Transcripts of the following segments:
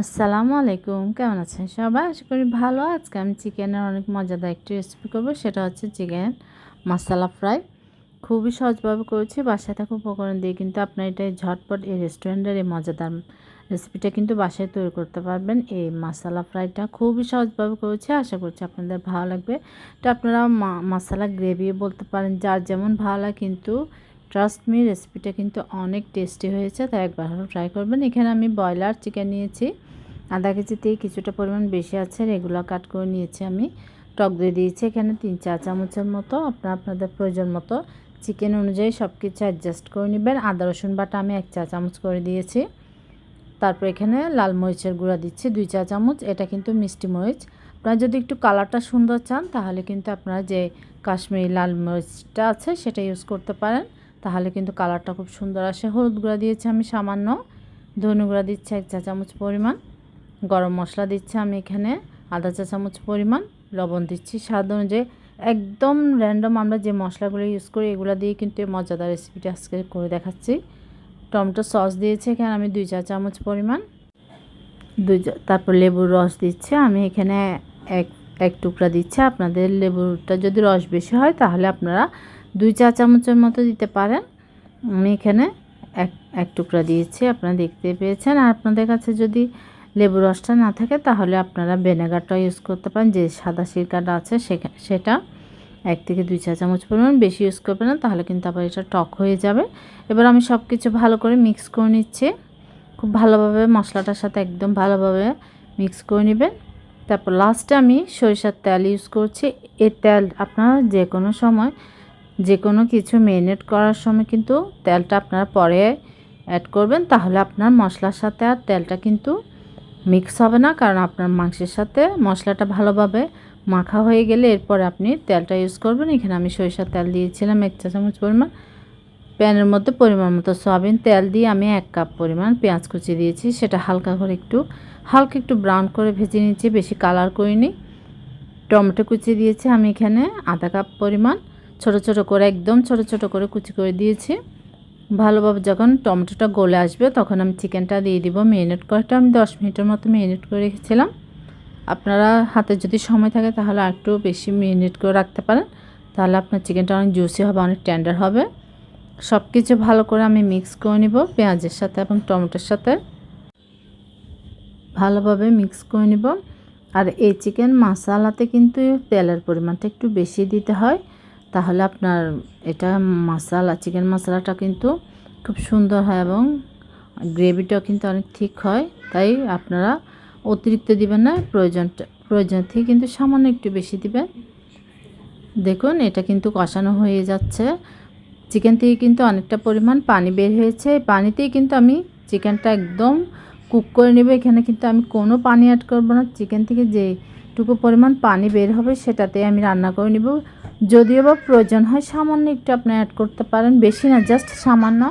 আসসালামু আলাইকুম, কেমন আছেন সবাই? আশা করি ভালো। আজকে আমি চিকেনের অনেক মজাদার একটি রেসিপি করব, সেটা হচ্ছে চিকেন মশলা ফ্রাই। খুবই সহজভাবে করেছি, বাসায় থাকা উপকরণ দিয়ে কিন্তু আপনার এটা ঝটপট এই রেস্টুরেন্টের এই মজাদার রেসিপিটা কিন্তু বাসায় তৈরি করতে পারবেন। এই মশলা ফ্রাইটা খুবই সহজভাবে করেছি, আশা করছি আপনাদের ভালো লাগবে। এটা আপনারা মশলা গ্রেভি বলতে পারেন, যার যেমন ভালো লাগে, কিন্তু ট্রাস্ট মি রেসিপিটা কিন্তু অনেক টেস্টি হয়েছে, তাই একবার হলেও ট্রাই করবেন। এখানে আমি ব্রয়লার চিকেন নিয়েছি, আধা কেজিতে কিছুটা পরিমাণ বেশি আছে, রেগুলার কাট করে নিয়েছি। আমি টক দই দিয়েছি এখানে 3-4 চামচের মতো। আপনাদের প্রয়োজন মতো চিকেন অনুযায়ী সব কিছু অ্যাডজাস্ট করে নেবেন। আদা রসুন বাটা আমি 1 চা চামচ করে দিয়েছি। তারপর এখানে লাল মরিচের গুঁড়া দিচ্ছি 2 চা চামচ। এটা কিন্তু মিষ্টি মরিচ। আপনারা যদি একটু কালারটা সুন্দর চান, তাহলে কিন্তু আপনারা যে কাশ্মীরি লাল মরিচটা আছে সেটা ইউজ করতে পারেন, তাহলে কিন্তু কালারটা খুব সুন্দর আসে। হলুদ গুঁড়া দিয়েছি আমি সামান্য, ধনে গুঁড়া দিচ্ছি 1 চা চামচ পরিমাণ, গরম মশলা দিচ্ছি আমি এখানে আধা চা চামচ পরিমাণ, লবণ দিচ্ছি স্বাদ অনুযায়ী। একদম র্যান্ডম আমরা যে মশলাগুলো ইউজ করি এগুলো দিয়ে কিন্তু এই মজাদার রেসিপিটা আজকে করে দেখাচ্ছি। টমেটো সস দিয়েছি এখানে আমি 2 চা চামচ পরিমাণ, তারপর লেবুর রস দিচ্ছি আমি এখানে এক টুকরা দিচ্ছি। আপনাদের লেবুটা যদি রস বেশি হয় তাহলে আপনারা 2 চা চামচের মতো দিতে পারেন। আমি এখানে এক টুকরা দিয়েছি, আপনারা দেখতে পেয়েছেন। আর আপনাদের কাছে যদি লেবু রসটা না থাকে তাহলে আপনারা ভিনেগারটা ইউজ করতে পারেন, যে সাদা সিরকাটা আছে সেটা 1 থেকে 2 চা চামচ পরিমাণ, বেশি ইউজ করবেন না, তাহলে কিন্তু আবার এটা টক হয়ে যাবে। এবার আমি সব কিছু ভালো করে মিক্স করে নিচ্ছি, খুব ভালোভাবে মশলাটার সাথে একদম ভালোভাবে মিক্স করে নেবেন। তারপর লাস্টে আমি সরিষার তেল ইউজ করছি। এই তেল আপনারা যে কোনো সময় যে কোনো কিছু ম্যারিনেট করার সময় কিন্তু তেলটা আপনারা পরে অ্যাড করবেন, তাহলে আপনার মশলার সাথে আর তেলটা কিন্তু মিক্স হবে না। কারণ আপনার মাংসের সাথে মশলাটা ভালোভাবে মাখা হয়ে গেলে এরপরে আপনি তেলটা ইউজ করবেন। এখানে আমি সরিষার তেল দিয়েছিলাম 1 চা চামচ পরিমাণ। প্যানের মধ্যে পরিমাণ মতো সয়াবিন তেল দিয়ে আমি 1 কাপ পরিমাণ পেঁয়াজ কুচি দিয়েছি, সেটা হালকা একটু ব্রাউন করে ভেজে নিয়েছি, বেশি কালার করিনি। টমেটো কুচি দিয়েছি আমি এখানে আধা কাপ পরিমাণ, ছোট ছোট করে একদম ছোট ছোট করে কুচি করে দিয়েছি। ভালোভাবে যখন টমেটোটা গলে আসবে তখন আমি চিকেনটা দিয়ে দিব। ম্যারিনেট করাটা আমি 10 মিনিটের মতো ম্যারিনেট করে রেখেছিলাম। আপনারা হাতে যদি সময় থাকে তাহলে একটু বেশি ম্যারিনেট করে রাখতে পারেন, তাহলে আপনার চিকেনটা অনেক জুসি হবে, অনেক টেন্ডার হবে। সব কিছু ভালো করে আমি মিক্স করে নিব পেঁয়াজের সাথে এবং টমেটোর সাথে, ভালোভাবে মিক্স করে নিব। আর এই চিকেন মশলাতে কিন্তু তেলের পরিমাণটা একটু বেশি দিতে হয়, তাহলে আপনার এটা চিকেন মশলাটা কিন্তু খুব সুন্দর হয় এবং গ্রেভিটাও কিন্তু অনেক ঠিক হয়। তাই আপনারা অতিরিক্ত দিবেন না, প্রয়োজন থেকে কিন্তু সামান্য একটু বেশি দিবেন। দেখুন এটা কিন্তু কষানো হয়ে যাচ্ছে, চিকেন থেকে কিন্তু অনেকটা পরিমাণ পানি বের হয়েছে। পানিতেই কিন্তু আমি চিকেনটা একদম কুক করে নেব। এখানে কিন্তু আমি কোনো পানি অ্যাড করব না, চিকেন থেকে যেটুকু পরিমাণ পানি বের হবে সেটাতে আমি রান্না করে নেব। যদিও বা প্রয়োজন হয় সামান্য একটু আপনি অ্যাড করতে পারেন, বেশি না, জাস্ট সামান্য।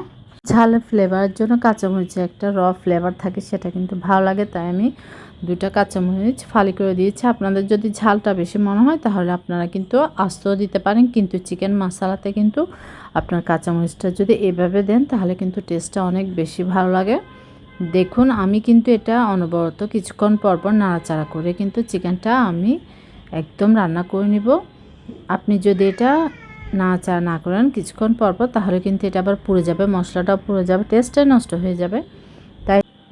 ঝালের ফ্লেভারের জন্য কাঁচামরিচে একটা ফ্লেভার থাকে, সেটা কিন্তু ভালো লাগে, তাই আমি 2টা কাঁচামরিচ ফালি করে দিয়েছি। আপনাদের যদি ঝালটা বেশি মনে হয় তাহলে আপনারা কিন্তু আস্তও দিতে পারেন, কিন্তু চিকেন মশলাতে কিন্তু আপনার কাঁচামরিচটা যদি এভাবে দেন তাহলে কিন্তু টেস্টটা অনেক বেশি ভালো লাগে। দেখুন আমি কিন্তু এটা অনবরত কিছুক্ষণ পরপর নাড়াচাড়া করে কিন্তু চিকেনটা আমি একদম রান্না করে নিব। আপনি যদি এটা নাড়াচাড়া না করেন কিছুক্ষণ পরপর, তাহলে কিন্তু এটা আবার পুড়ে যাবে, মশলাটাও পুড়ে যাবে, টেস্টটাই নষ্ট হয়ে যাবে।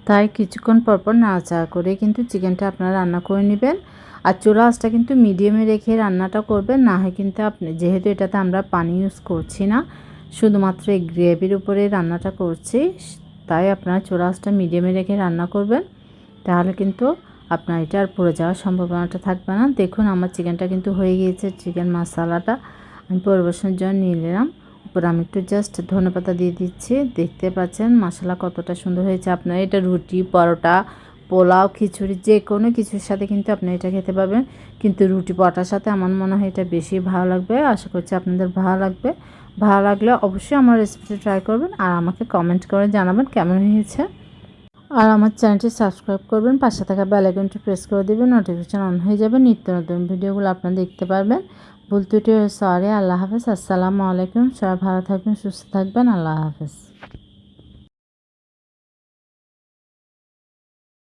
তাই কিছুক্ষণ পরপর নাড়াচাড়া করে কিন্তু চিকেনটা আপনারা রান্না করে নেবেন। আর চুলা আঁচটা কিন্তু মিডিয়ামে রেখে রান্নাটা করবেন, না হয় কিন্তু আপনি, যেহেতু এটাতে আমরা পানি ইউজ করছি না, শুধুমাত্র এই গ্রেভির উপরে রান্নাটা করছি, তাই আপনারা চুলা আঁচটা মিডিয়ামে রেখে রান্না করবেন, তাহলে কিন্তু আপনার এটা আর পুড়ে যাওয়ার সম্ভাবনাটা থাকবে না। দেখুন আমার চিকেনটা কিন্তু হয়ে গিয়েছে। চিকেন মশলাটা আমি পরিবেশনের জন্য নিয়ে নিলাম। উপরে আমি একটু জাস্ট ধনেপাতা দিয়ে দিচ্ছি। দেখতে পাচ্ছেন মশলা কতটা সুন্দর হয়েছে। আপনারা এটা রুটি, পরোটা, পোলাও, খিচুড়ি যে কোনো কিছুর সাথে কিন্তু আপনি এটা খেতে পারবেন, কিন্তু রুটি পরোটার সাথে আমার মনে হয় এটা বেশি ভালো লাগবে। আশা করছি আপনাদের ভালো লাগবে। ভালো লাগলে অবশ্যই আমার রেসিপিটা ট্রাই করবেন আর আমাকে কমেন্ট করে জানাবেন কেমন হয়েছে। আর আমার চ্যানেলটি সাবস্ক্রাইব করবেন, পাশে থাকা বেল আইকনটি প্রেস করে দেবেন, নোটিফিকেশন অন হয়ে যাবে, নিত্য নতুন ভিডিওগুলো আপনারা দেখতে পারবেন। ভুল ত্রুটি সরি। আল্লাহ হাফেজ, আসসালামু আলাইকুম। সবাই ভালো থাকবেন, সুস্থ থাকবেন, আল্লাহ হাফেজ।